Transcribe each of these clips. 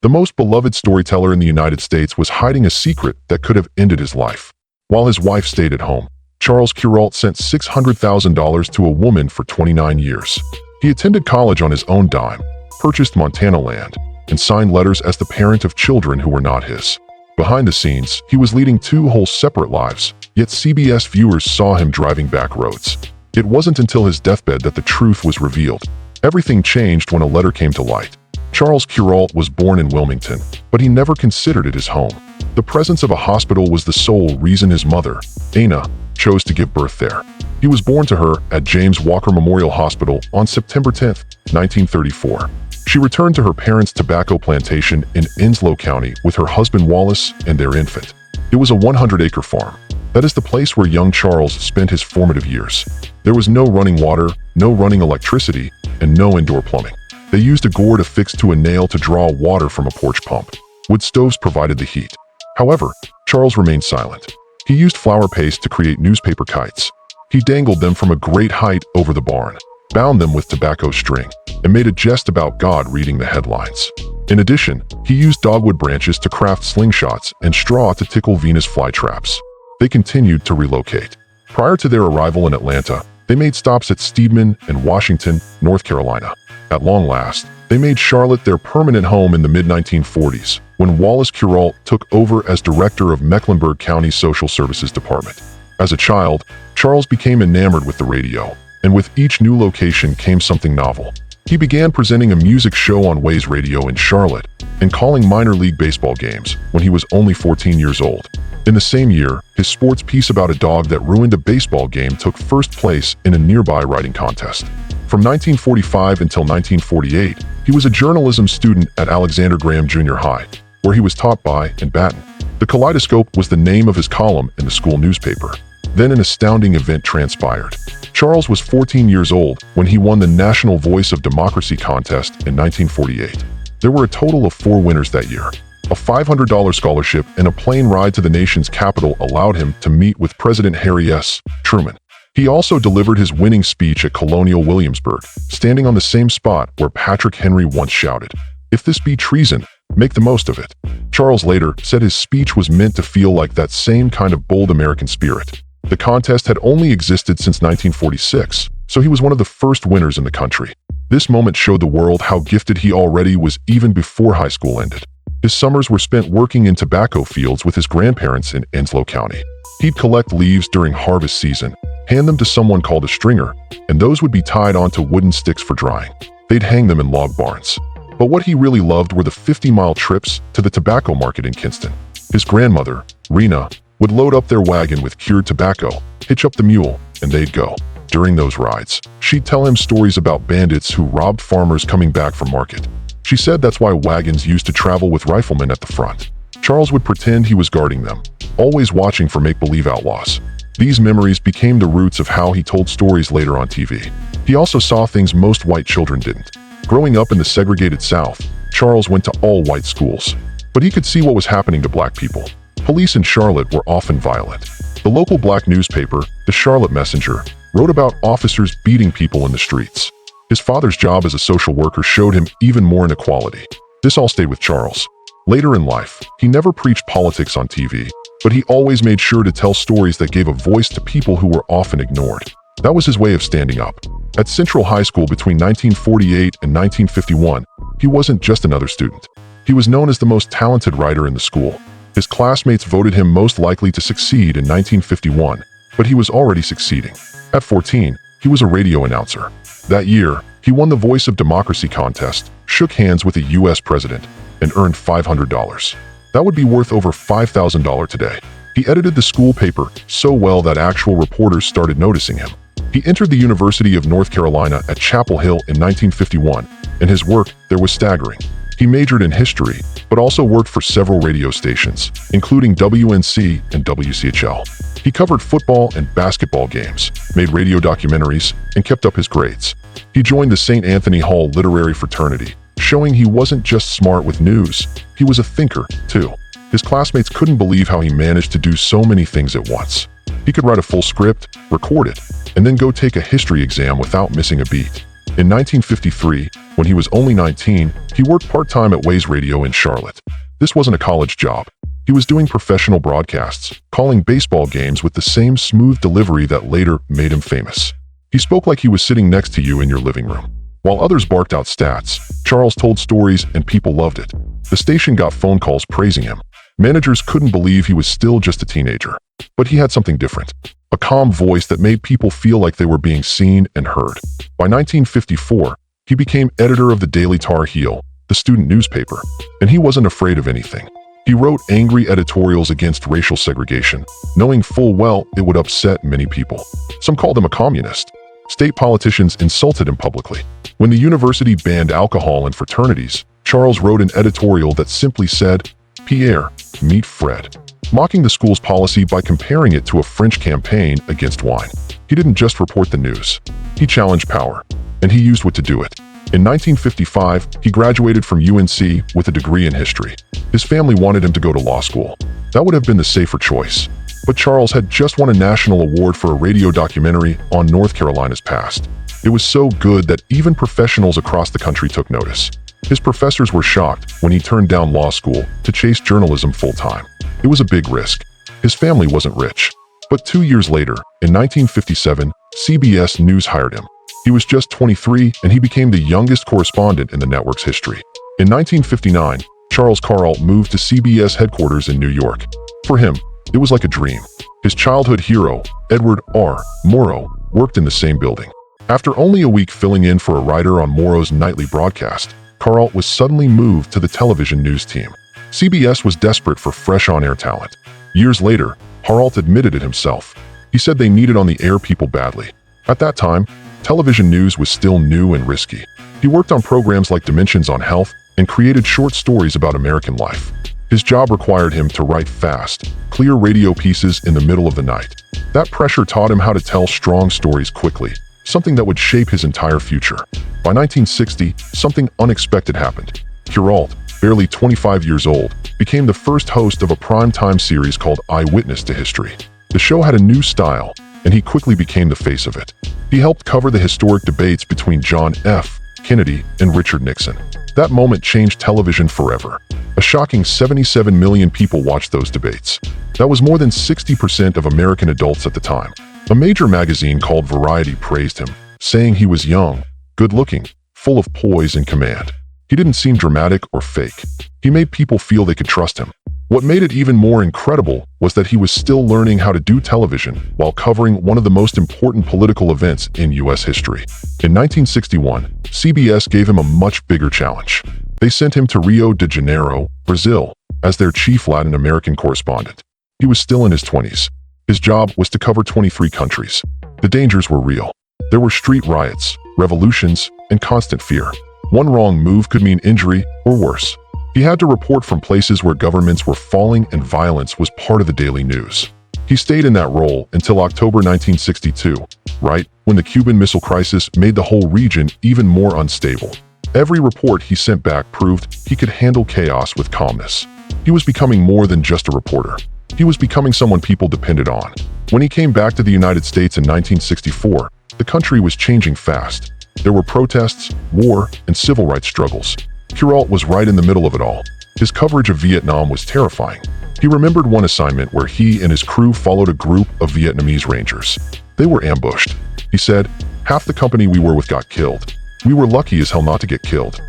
The most beloved storyteller in the United States was hiding a secret that could have ended his life. While his wife stayed at home, Charles Kuralt sent $600,000 to a woman for 29 years. He attended college on his own dime, purchased Montana land, and signed letters as the parent of children who were not his. Behind the scenes, he was leading two whole separate lives, yet CBS viewers saw him driving back roads. It wasn't until his deathbed that the truth was revealed. Everything changed when a letter came to light. Charles Kuralt was born in Wilmington, but he never considered it his home. The presence of a hospital was the sole reason his mother, Anna, chose to give birth there. He was born to her at James Walker Memorial Hospital on September 10, 1934. She returned to her parents' tobacco plantation in Enslow County with her husband Wallace and their infant. It was a 100-acre farm. That is the place where young Charles spent his formative years. There was no running water, no running electricity, and no indoor plumbing. They used a gourd affixed to a nail to draw water from a porch pump. Wood stoves provided the heat. However, Charles remained silent. He used flour paste to create newspaper kites. He dangled them from a great height over the barn, bound them with tobacco string, and made a jest about God reading the headlines. In addition, he used dogwood branches to craft slingshots and straw to tickle Venus flytraps. They continued to relocate. Prior to their arrival in Atlanta, they made stops at Steedman and Washington, North Carolina. At long last, they made Charlotte their permanent home in the mid-1940s, when Wallace Kuralt took over as director of Mecklenburg County Social Services Department. As a child, Charles became enamored with the radio, and with each new location came something novel. He began presenting a music show on Ways Radio in Charlotte and calling minor league baseball games when he was only 14 years old. In the same year, his sports piece about a dog that ruined a baseball game took first place in a nearby writing contest. From 1945 until 1948, he was a journalism student at Alexander Graham Junior High, where he was taught by and Batten. The Kaleidoscope was the name of his column in the school newspaper. Then an astounding event transpired. Charles was 14 years old when he won the National Voice of Democracy contest in 1948. There were a total of 4 winners that year. A $500 scholarship and a plane ride to the nation's capital allowed him to meet with President Harry S. Truman. He also delivered his winning speech at Colonial Williamsburg, standing on the same spot where Patrick Henry once shouted, "If this be treason, make the most of it." Charles later said his speech was meant to feel like that same kind of bold American spirit. The contest had only existed since 1946, so he was one of the first winners in the country. This moment showed the world how gifted he already was even before high school ended. His summers were spent working in tobacco fields with his grandparents in Enslow County. He'd collect leaves during harvest season, hand them to someone called a stringer, and those would be tied onto wooden sticks for drying. They'd hang them in log barns. But what he really loved were the 50-mile trips to the tobacco market in Kinston. His grandmother, Rena, would load up their wagon with cured tobacco, hitch up the mule, and they'd go. During those rides, she'd tell him stories about bandits who robbed farmers coming back from market. She said that's why wagons used to travel with riflemen at the front. Charles would pretend he was guarding them, always watching for make-believe outlaws. These memories became the roots of how he told stories later on TV. He also saw things most white children didn't. Growing up in the segregated South, Charles went to all-white schools. But he could see what was happening to black people. Police in Charlotte were often violent. The local black newspaper, the Charlotte Messenger, wrote about officers beating people in the streets. His father's job as a social worker showed him even more inequality. This all stayed with Charles. Later in life, he never preached politics on TV, but he always made sure to tell stories that gave a voice to people who were often ignored. That was his way of standing up. At Central High School between 1948 and 1951, he wasn't just another student. He was known as the most talented writer in the school. His classmates voted him most likely to succeed in 1951, but he was already succeeding. At 14, he was a radio announcer. That year, he won the Voice of Democracy contest, shook hands with a U.S. president, and earned $500. That would be worth over $5,000 today. He edited the school paper so well that actual reporters started noticing him. He entered the University of North Carolina at Chapel Hill in 1951, and his work there was staggering. He majored in history, but also worked for several radio stations, including WNC and WCHL. He covered football and basketball games, made radio documentaries, and kept up his grades. He joined the St. Anthony Hall Literary Fraternity, showing he wasn't just smart with news, he was a thinker, too. His classmates couldn't believe how he managed to do so many things at once. He could write a full script, record it, and then go take a history exam without missing a beat. In 1953, When he was only 19, he worked part-time at Waze Radio in Charlotte. This wasn't a college job. He was doing professional broadcasts, calling baseball games with the same smooth delivery that later made him famous. He spoke like he was sitting next to you in your living room. While others barked out stats, Charles told stories and people loved it. The station got phone calls praising him. Managers couldn't believe he was still just a teenager. But he had something different. A calm voice that made people feel like they were being seen and heard. By 1954, he became editor of the Daily Tar Heel, the student newspaper, and he wasn't afraid of anything. He wrote angry editorials against racial segregation, knowing full well it would upset many people. Some called him a communist. State politicians insulted him publicly. When the university banned alcohol in fraternities, Charles wrote an editorial that simply said, "Pierre, meet Fred," mocking the school's policy by comparing it to a French campaign against wine. He didn't just report the news. He challenged power, and he used what to do it. In 1955, he graduated from UNC with a degree in history. His family wanted him to go to law school. That would have been the safer choice. But Charles had just won a national award for a radio documentary on North Carolina's past. It was so good that even professionals across the country took notice. His professors were shocked when he turned down law school to chase journalism full-time. It was a big risk. His family wasn't rich. But 2 years later, in 1957, CBS News hired him. He was just 23, and he became the youngest correspondent in the network's history. In 1959, Charles Kuralt moved to CBS headquarters in New York. For him, it was like a dream. His childhood hero, Edward R. Murrow, worked in the same building. After only a week filling in for a writer on Murrow's nightly broadcast, Kuralt was suddenly moved to the television news team. CBS was desperate for fresh on-air talent. Years later, Kuralt admitted it himself. He said they needed on-the-air people badly. At that time, television news was still new and risky. He worked on programs like Dimensions on Health and created short stories about American life. His job required him to write fast, clear radio pieces in the middle of the night. That pressure taught him how to tell strong stories quickly, something that would shape his entire future. By 1960, something unexpected happened. Kuralt, barely 25 years old, became the first host of a primetime series called Eyewitness to History. The show had a new style, and he quickly became the face of it. He helped cover the historic debates between John F. Kennedy and Richard Nixon. That moment changed television forever. A shocking 77 million people watched those debates. That was more than 60% of American adults at the time. A major magazine called Variety praised him, saying he was young, good-looking, full of poise and command. He didn't seem dramatic or fake. He made people feel they could trust him. What made it even more incredible was that he was still learning how to do television while covering one of the most important political events in U.S. history. In 1961, CBS gave him a much bigger challenge. They sent him to Rio de Janeiro, Brazil, as their chief Latin American correspondent. He was still in his 20s. His job was to cover 23 countries. The dangers were real. There were street riots, revolutions, and constant fear. One wrong move could mean injury or worse. He had to report from places where governments were falling and violence was part of the daily news. He stayed in that role until October 1962, right when the Cuban Missile Crisis made the whole region even more unstable. Every report he sent back proved he could handle chaos with calmness. He was becoming more than just a reporter. He was becoming someone people depended on. When he came back to the United States in 1964, the country was changing fast. There were protests, war, and civil rights struggles. Kuralt was right in the middle of it all. His coverage of Vietnam was terrifying. He remembered one assignment where he and his crew followed a group of Vietnamese Rangers. They were ambushed. He said, "Half the company we were with got killed. We were lucky as hell not to get killed."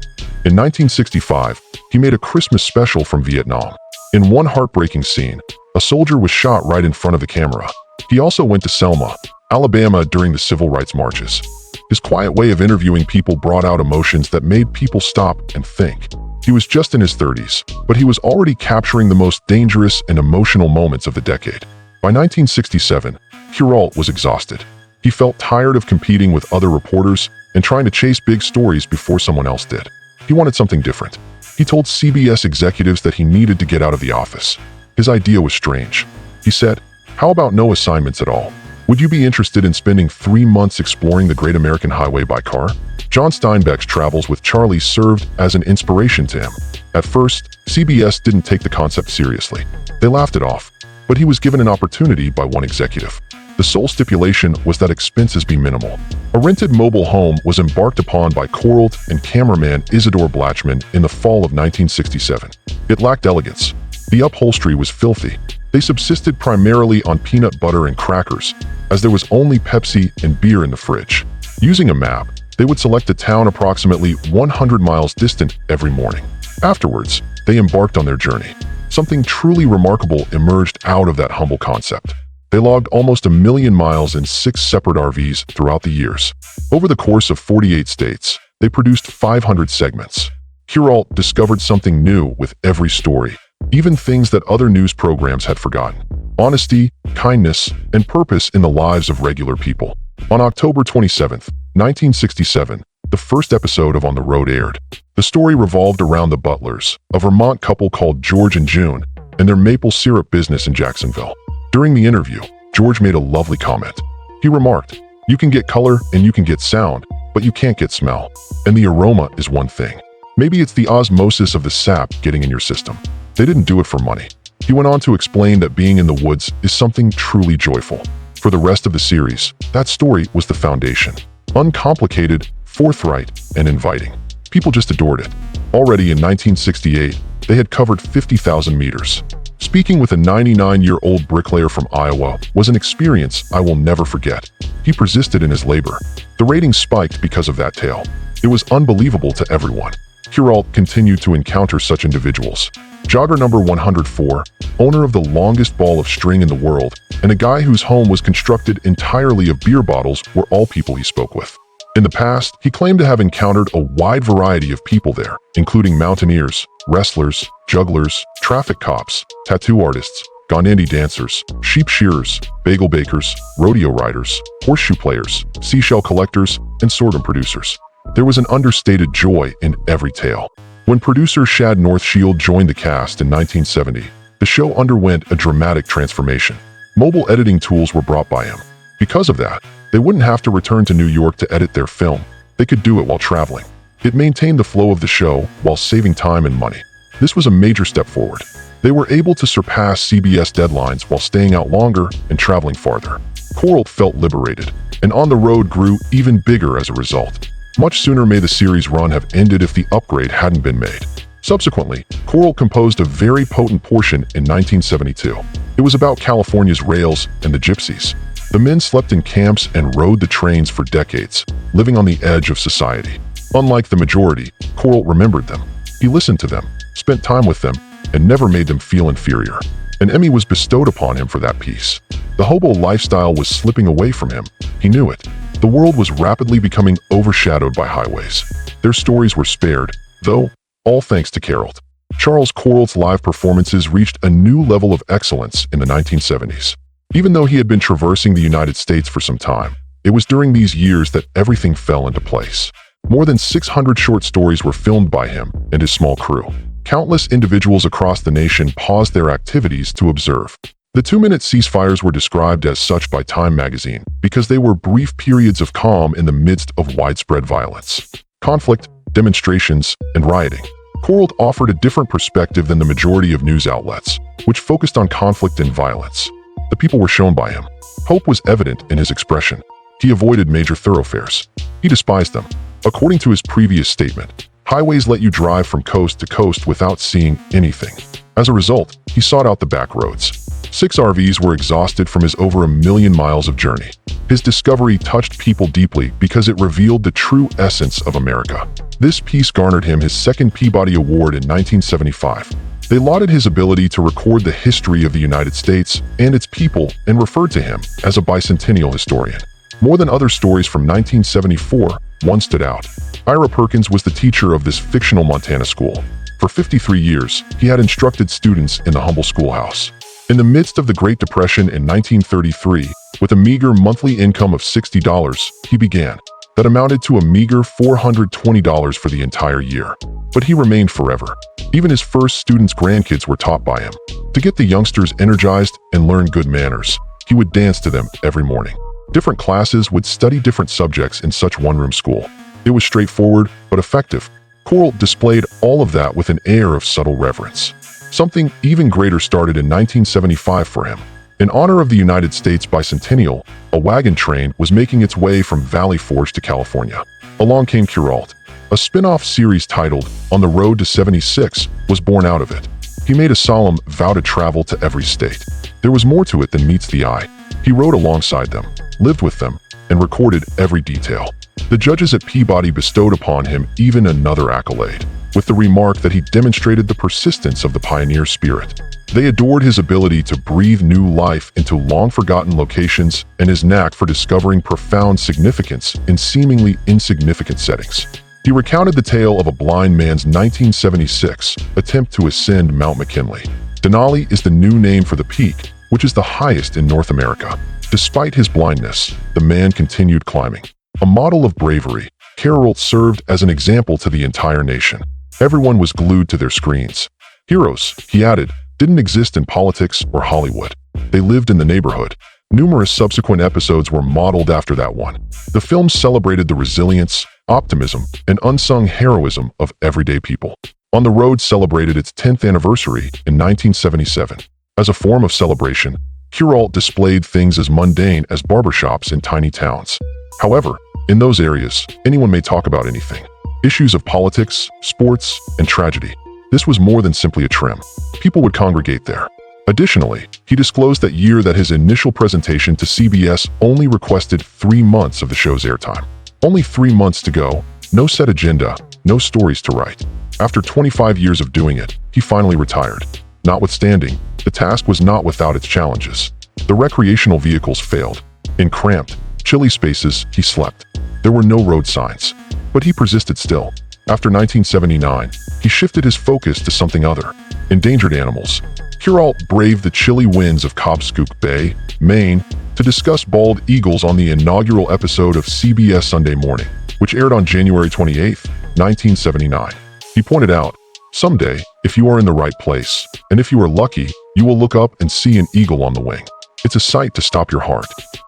In 1965, he made a Christmas special from Vietnam. In one heartbreaking scene, a soldier was shot right in front of the camera. He also went to Selma, Alabama during the civil rights marches. His quiet way of interviewing people brought out emotions that made people stop and think. He was just in his 30s, but he was already capturing the most dangerous and emotional moments of the decade. By 1967, Kuralt was exhausted. He felt tired of competing with other reporters and trying to chase big stories before someone else did. He wanted something different. He told CBS executives that he needed to get out of the office. His idea was strange. He said, "How about no assignments at all? Would you be interested in spending 3 months exploring the Great American Highway by car?" John Steinbeck's travels with Charlie served as an inspiration to him. At first, CBS didn't take the concept seriously. They laughed it off, but he was given an opportunity by one executive. The sole stipulation was that expenses be minimal. A rented mobile home was embarked upon by Kuralt and cameraman Isidore Blatchman in the fall of 1967. It lacked elegance. The upholstery was filthy. They subsisted primarily on peanut butter and crackers, as there was only Pepsi and beer in the fridge. Using a map, they would select a town approximately 100 miles distant every morning. Afterwards, they embarked on their journey. Something truly remarkable emerged out of that humble concept. They logged almost 1 million miles in 6 separate RVs throughout the years. Over the course of 48 states, they produced 500 segments. Kuralt discovered something new with every story, even things that other news programs had forgotten. Honesty, kindness, and purpose in the lives of regular people. On October 27, 1967, the first episode of On the Road aired. The story revolved around the Butlers, a Vermont couple called George and June, and their maple syrup business in Jacksonville. During the interview, George made a lovely comment. He remarked, "You can get color and you can get sound, but you can't get smell. And the aroma is one thing. Maybe it's the osmosis of the sap getting in your system. They didn't do it for money." He went on to explain that being in the woods is something truly joyful. For the rest of the series, that story was the foundation. Uncomplicated, forthright, and inviting. People just adored it. Already in 1968, they had covered 50,000 meters. Speaking with a 99-year-old bricklayer from Iowa was an experience I will never forget. He persisted in his labor. The ratings spiked because of that tale. It was unbelievable to everyone. Kuralt continued to encounter such individuals. Jogger number 104, owner of the longest ball of string in the world, and a guy whose home was constructed entirely of beer bottles were all people he spoke with. In the past, he claimed to have encountered a wide variety of people there, including mountaineers, wrestlers, jugglers, traffic cops, tattoo artists, Gandhi dancers, sheep shearers, bagel bakers, rodeo riders, horseshoe players, seashell collectors, and sorghum producers. There was an understated joy in every tale. When producer Shad Northshield joined the cast in 1970, the show underwent a dramatic transformation. Mobile editing tools were brought by him. Because of that, they wouldn't have to return to New York to edit their film. They could do it while traveling. It maintained the flow of the show while saving time and money. This was a major step forward. They were able to surpass CBS deadlines while staying out longer and traveling farther. Kuralt felt liberated, and On the Road grew even bigger as a result. Much sooner may the series' run have ended if the upgrade hadn't been made. Subsequently, Kuralt composed a very potent portion in 1972. It was about California's rails and the gypsies. The men slept in camps and rode the trains for decades, living on the edge of society. Unlike the majority, Kuralt remembered them. He listened to them, spent time with them, and never made them feel inferior. An Emmy was bestowed upon him for that piece. The hobo lifestyle was slipping away from him. He knew it. The world was rapidly becoming overshadowed by highways. Their stories were spared, though, all thanks to Kuralt. Charles Kuralt's live performances reached a new level of excellence in the 1970s. Even though he had been traversing the United States for some time, it was during these years that everything fell into place. More than 600 short stories were filmed by him and his small crew. Countless individuals across the nation paused their activities to observe. The 2-minute ceasefires were described as such by Time magazine because they were brief periods of calm in the midst of widespread violence, conflict, demonstrations, and rioting. Kuralt offered a different perspective than the majority of news outlets, which focused on conflict and violence. The people were shown by him. Hope was evident in his expression. He avoided major thoroughfares. He despised them. According to his previous statement, highways let you drive from coast to coast without seeing anything. As a result, he sought out the back roads. 6 RVs were exhausted from his over 1 million miles of journey. His discovery touched people deeply because it revealed the true essence of America. This piece garnered him his second Peabody Award in 1975. They lauded his ability to record the history of the United States and its people and referred to him as a bicentennial historian. More than other stories from 1974, one stood out. Ira Perkins was the teacher of this fictional Montana school. For 53 years, he had instructed students in the humble schoolhouse. In the midst of the Great Depression in 1933, with a meager monthly income of $60, he began. That amounted to a meager $420 for the entire year. But he remained forever. Even his first students' grandkids were taught by him. To get the youngsters energized and learn good manners, he would dance to them every morning. Different classes would study different subjects in such one-room school. It was straightforward, but effective. Kuralt displayed all of that with an air of subtle reverence. Something even greater started in 1975 for him. In honor of the United States Bicentennial, a wagon train was making its way from Valley Forge to California. Along came Kuralt. A spin-off series titled On the Road to 76 was born out of it. He made a solemn vow to travel to every state. There was more to it than meets the eye. He rode alongside them, lived with them, and recorded every detail. The judges at Peabody bestowed upon him even another accolade, with the remark that he demonstrated the persistence of the pioneer spirit. They adored his ability to breathe new life into long-forgotten locations and his knack for discovering profound significance in seemingly insignificant settings. He recounted the tale of a blind man's 1976 attempt to ascend Mount McKinley. Denali is the new name for the peak, which is the highest in North America. Despite his blindness, the man continued climbing. A model of bravery, Kuralt served as an example to the entire nation. Everyone was glued to their screens. Heroes, he added, didn't exist in politics or Hollywood. They lived in the neighborhood. Numerous subsequent episodes were modeled after that one. The film celebrated the resilience, optimism, and unsung heroism of everyday people. On the Road celebrated its 10th anniversary in 1977. As a form of celebration, Kuralt displayed things as mundane as barbershops in tiny towns. However, in those areas, anyone may talk about anything. Issues of politics, sports, and tragedy. This was more than simply a trim. People would congregate there. Additionally, he disclosed that year that his initial presentation to CBS only requested 3 months of the show's airtime. Only 3 months to go, no set agenda, no stories to write. After 25 years of doing it, he finally retired. Notwithstanding, the task was not without its challenges. The recreational vehicles failed. In cramped, chilly spaces, he slept. There were no road signs. But he persisted still. After 1979, he shifted his focus to something other. Endangered animals. Kuralt braved the chilly winds of Cobscook Bay, Maine, to discuss bald eagles on the inaugural episode of CBS Sunday Morning, which aired on January 28, 1979. He pointed out, "Someday, if you are in the right place, and if you are lucky, you will look up and see an eagle on the wing. It's a sight to stop your heart."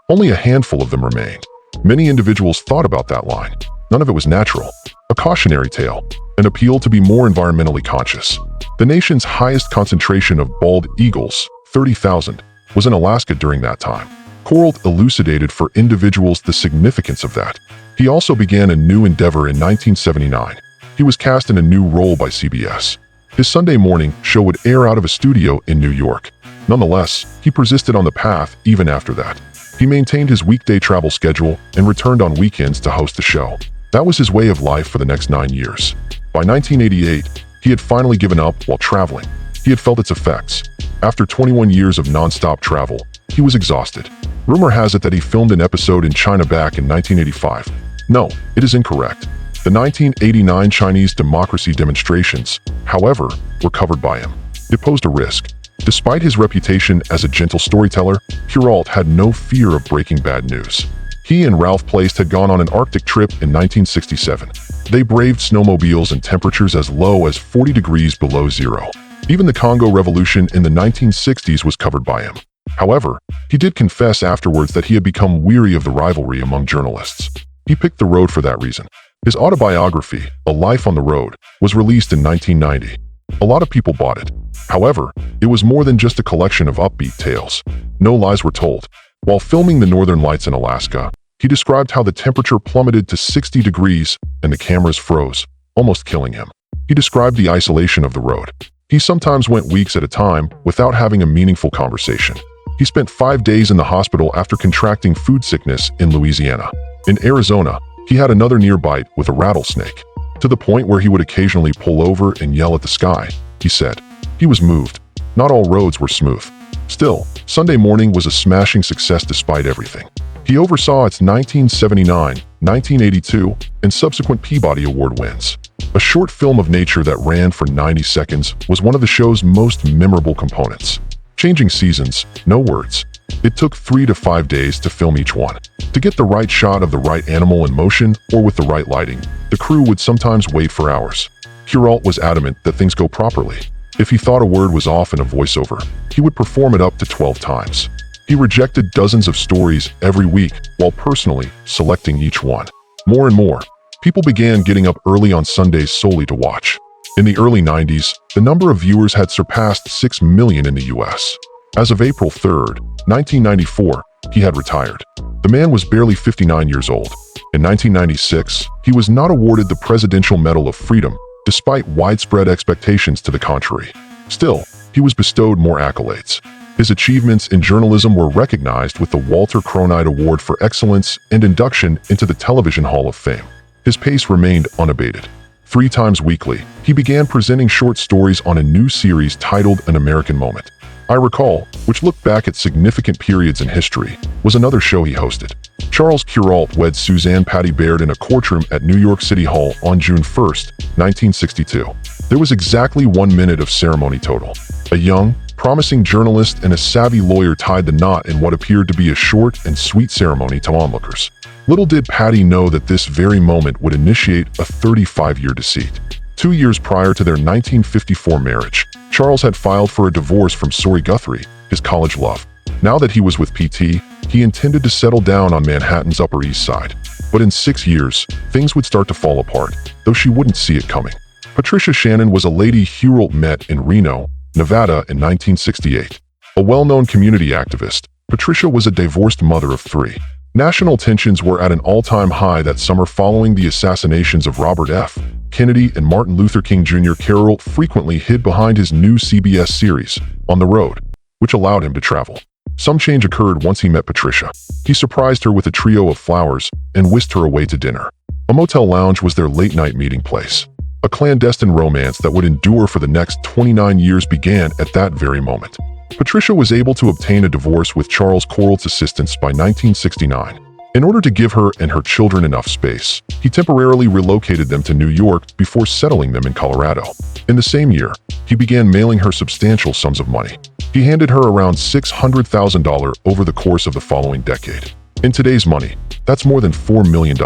Only a handful of them remained. Many individuals thought about that line. None of it was natural. A cautionary tale, an appeal to be more environmentally conscious. The nation's highest concentration of bald eagles, 30,000, was in Alaska during that time. Kuralt elucidated for individuals the significance of that. He also began a new endeavor in 1979. He was cast in a new role by CBS. His Sunday morning show would air out of a studio in New York. Nonetheless, he persisted on the path even after that. He maintained his weekday travel schedule and returned on weekends to host the show. That was his way of life for the next 9 years. By 1988, he had finally given up while traveling. He had felt its effects. After 21 years of non-stop travel, he was exhausted. Rumor has it that he filmed an episode in China back in 1985. No, it is incorrect. The 1989 Chinese democracy demonstrations, however, were covered by him. It posed a risk. Despite his reputation as a gentle storyteller, Kuralt had no fear of breaking bad news. He and Ralph Placed had gone on an Arctic trip in 1967. They braved snowmobiles and temperatures as low as 40 degrees below zero. Even the Congo Revolution in the 1960s was covered by him. However, he did confess afterwards that he had become weary of the rivalry among journalists. He picked the road for that reason. His autobiography, A Life on the Road, was released in 1990. A lot of people bought it. However, it was more than just a collection of upbeat tales. No lies were told. While filming the Northern Lights in Alaska, he described how the temperature plummeted to 60 degrees and the cameras froze, almost killing him. He described the isolation of the road. He sometimes went weeks at a time without having a meaningful conversation. He spent 5 days in the hospital after contracting food sickness in Louisiana. In Arizona, he had another near bite with a rattlesnake, to the point where he would occasionally pull over and yell at the sky, he said. He was moved. Not all roads were smooth. Still, Sunday Morning was a smashing success despite everything. He oversaw its 1979, 1982, and subsequent Peabody Award wins. A short film of nature that ran for 90 seconds was one of the show's most memorable components. Changing seasons, no words. It took 3 to 5 days to film each one. To get the right shot of the right animal in motion or with the right lighting, the crew would sometimes wait for hours. Kuralt was adamant that things go properly. If he thought a word was off in a voiceover, he would perform it up to 12 times. He rejected dozens of stories every week while personally selecting each one. More and more, people began getting up early on Sundays solely to watch. In the early 90s, the number of viewers had surpassed 6 million in the US. As of April 3rd, 1994, he had retired. The man was barely 59 years old. In 1996, he was not awarded the Presidential Medal of Freedom, despite widespread expectations to the contrary. Still, he was bestowed more accolades. His achievements in journalism were recognized with the Walter Cronkite Award for Excellence and induction into the Television Hall of Fame. His pace remained unabated. 3 times weekly, he began presenting short stories on a new series titled An American Moment. I Recall, which looked back at significant periods in history, was another show he hosted. Charles Kuralt wed Suzanne Patty Baird in a courtroom at New York City Hall on June 1, 1962. There was exactly 1 minute of ceremony total. A young, promising journalist and a savvy lawyer tied the knot in what appeared to be a short and sweet ceremony to onlookers. Little did Patty know that this very moment would initiate a 35-year deceit. 2 years prior to their 1954 marriage, Charles had filed for a divorce from Sori Guthrie, his college love. Now that he was with PT, he intended to settle down on Manhattan's Upper East Side. But in 6 years, things would start to fall apart, though she wouldn't see it coming. Patricia Shannon was a lady Kuralt met in Reno, Nevada in 1968. A well-known community activist, Patricia was a divorced mother of 3. National tensions were at an all-time high that summer following the assassinations of Robert F. Kennedy and Martin Luther King Jr. Kuralt frequently hid behind his new CBS series, On the Road, which allowed him to travel. Some change occurred once he met Patricia. He surprised her with a trio of flowers and whisked her away to dinner. A motel lounge was their late-night meeting place. A clandestine romance that would endure for the next 29 years began at that very moment. Patricia was able to obtain a divorce with Charles Kuralt's assistance by 1969. In order to give her and her children enough space, he temporarily relocated them to New York before settling them in Colorado. In the same year, he began mailing her substantial sums of money. He handed her around $600,000 over the course of the following decade. In today's money, that's more than $4 million.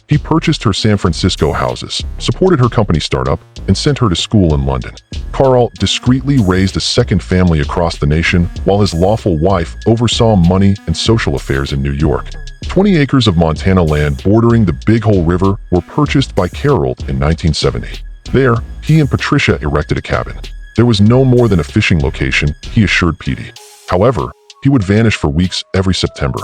He purchased her San Francisco houses, supported her company startup, and sent her to school in London. Kuralt discreetly raised a second family across the nation while his lawful wife oversaw money and social affairs in New York. 20 acres of Montana land bordering the Big Hole River were purchased by Kuralt in 1970. There, he and Patricia erected a cabin. There was no more than a fishing location, he assured Petey. However, he would vanish for weeks every September.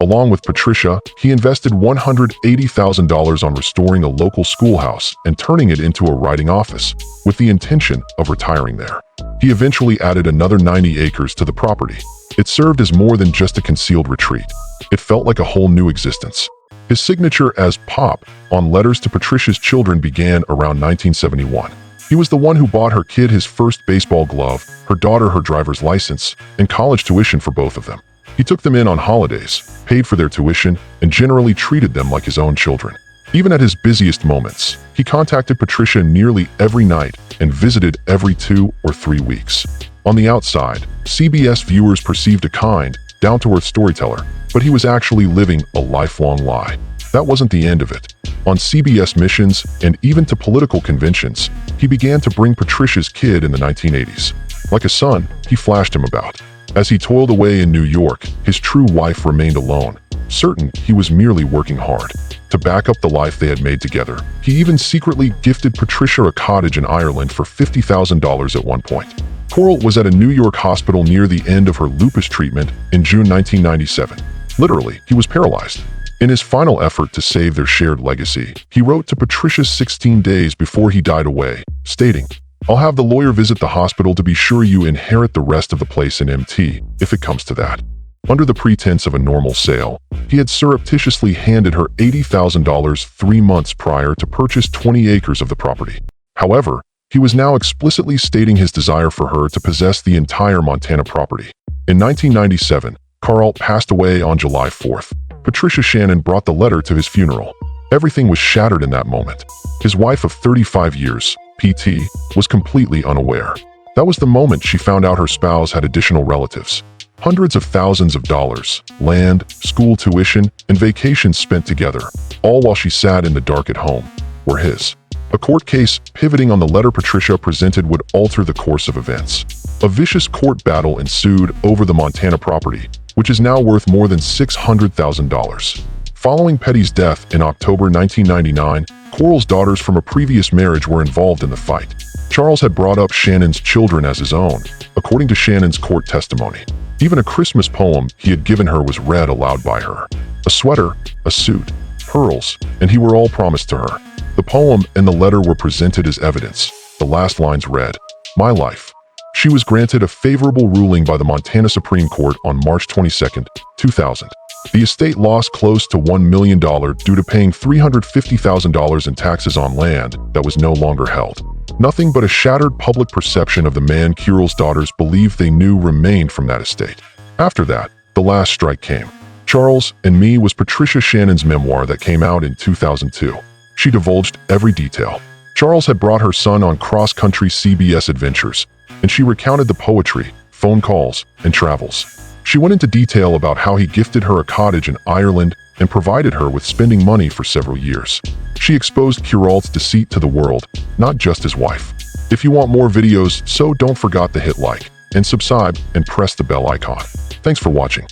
Along with Patricia, he invested $180,000 on restoring a local schoolhouse and turning it into a writing office, with the intention of retiring there. He eventually added another 90 acres to the property. It served as more than just a concealed retreat. It felt like a whole new existence. His signature as Pop on letters to Patricia's children began around 1971. He was the one who bought her kid his first baseball glove, her daughter her driver's license, and college tuition for both of them. He took them in on holidays, paid for their tuition, and generally treated them like his own children. Even at his busiest moments, he contacted Patricia nearly every night and visited every 2 or 3 weeks. On the outside, CBS viewers perceived a kind, down-to-earth storyteller, but he was actually living a lifelong lie. That wasn't the end of it. On CBS missions and even to political conventions, he began to bring Patricia's kid in the 1980s. Like a son, he flashed him about. As he toiled away in New York, his true wife remained alone, certain he was merely working hard. To back up the life they had made together, he even secretly gifted Patricia a cottage in Ireland for $50,000 at one point. Kuralt was at a New York hospital near the end of her lupus treatment in June 1997. Literally, he was paralyzed. In his final effort to save their shared legacy, he wrote to Patricia 16 days before he died away, stating, "I'll have the lawyer visit the hospital to be sure you inherit the rest of the place in MT, if it comes to that." Under the pretense of a normal sale, he had surreptitiously handed her $80,000 3 months prior to purchase 20 acres of the property. However, he was now explicitly stating his desire for her to possess the entire Montana property. In 1997, Kuralt passed away on July 4th. Patricia Shannon brought the letter to his funeral. Everything was shattered in that moment. His wife of 35 years, PT, was completely unaware. That was the moment she found out her spouse had additional relatives. Hundreds of thousands of dollars, land, school tuition, and vacations spent together, all while she sat in the dark at home, were his. A court case pivoting on the letter Patricia presented would alter the course of events. A vicious court battle ensued over the Montana property, which is now worth more than $600,000. Following Petty's death in October 1999, Kuralt's daughters from a previous marriage were involved in the fight. Charles had brought up Shannon's children as his own, according to Shannon's court testimony. Even a Christmas poem he had given her was read aloud by her. A sweater, a suit, pearls, and he were all promised to her. The poem and the letter were presented as evidence. The last lines read, "My life." She was granted a favorable ruling by the Montana Supreme Court on March 22, 2000. The estate lost close to $1 million due to paying $350,000 in taxes on land that was no longer held. Nothing but a shattered public perception of the man Kuralt's daughters believed they knew remained from that estate. After that, the last strike came. Charles and Me was Patricia Shannon's memoir that came out in 2002. She divulged every detail. Charles had brought her son on cross-country CBS adventures, and she recounted the poetry, phone calls, and travels. She went into detail about how he gifted her a cottage in Ireland and provided her with spending money for several years. She exposed Kuralt's deceit to the world, not just his wife. If you want more videos, so don't forget to hit like and subscribe and press the bell icon. Thanks for watching.